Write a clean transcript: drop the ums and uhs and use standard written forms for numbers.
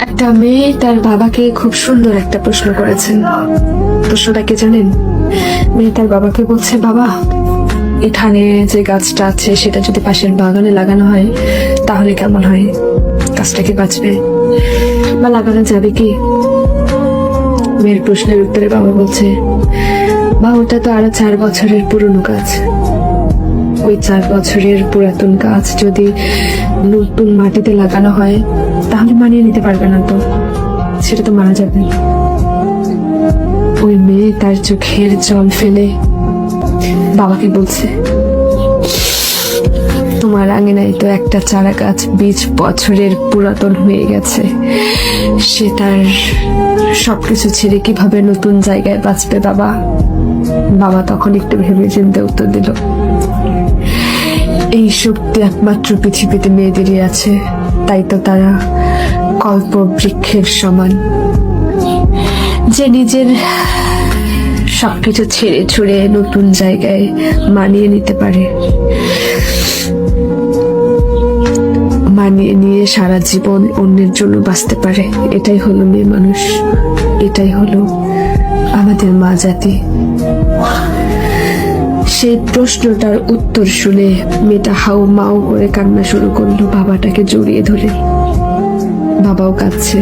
একটা মেয়ে তার বাবাকে খুব সুন্দর একটা প্রশ্ন করেছেন। প্রশ্নটা কি জানেন? মেয়ে তার বাবাকে বলছে, বাবা, এখানে যে গাছটা আছে সেটা যদি পাশের বাগানে লাগানো হয় তাহলে কেমন হয়? গাছটা কি বাঁচবে বা লাগানো যাবে কি? মেয়ের প্রশ্নের উত্তরে বাবা বলছে, বা ওটা তো আরো 4 বছরের পুরনো গাছ। ওই 4 বছরের পুরাতন গাছ যদি নতুন মাটিতে লাগানো হয় তাহলে মানিয়ে নিতে পারবে না, তো সেটা তো মারা যাবে। ওই মেয়ে তার চোখের জল ফেলে বাবাকে বলছে, তোমার আঙিনায় তো একটা চারা গাছ 20 বছরের পুরাতন হয়ে গেছে, সে তার সবকিছু ছেড়ে কিভাবে নতুন জায়গায় বাঁচবে বাবা? বাবা তখন একটু ভেবে চিন্তে উত্তর দিল, এই শক্তি একমাত্র পৃথিবীতে মেয়েদেরই আছে, তাই তো তারা কল্প বৃক্ষের সমান, যে নিজের সবকিছু ছেড়ে ছুড়ে নতুন জায়গায় মানিয়ে নিতে পারে, মানিয়ে নিয়ে সারা জীবন অন্যের জন্য বাঁচতে পারে। এটাই হলো মেয়ে মানুষ, এটাই হলো আমাদের মা জাতি। সেই প্রশ্নটার উত্তর শুনে মেয়েটা হাউ মাউ করে কান্না শুরু করলো, বাবাটাকে জড়িয়ে ধরে। বাবাও কাঁদছে।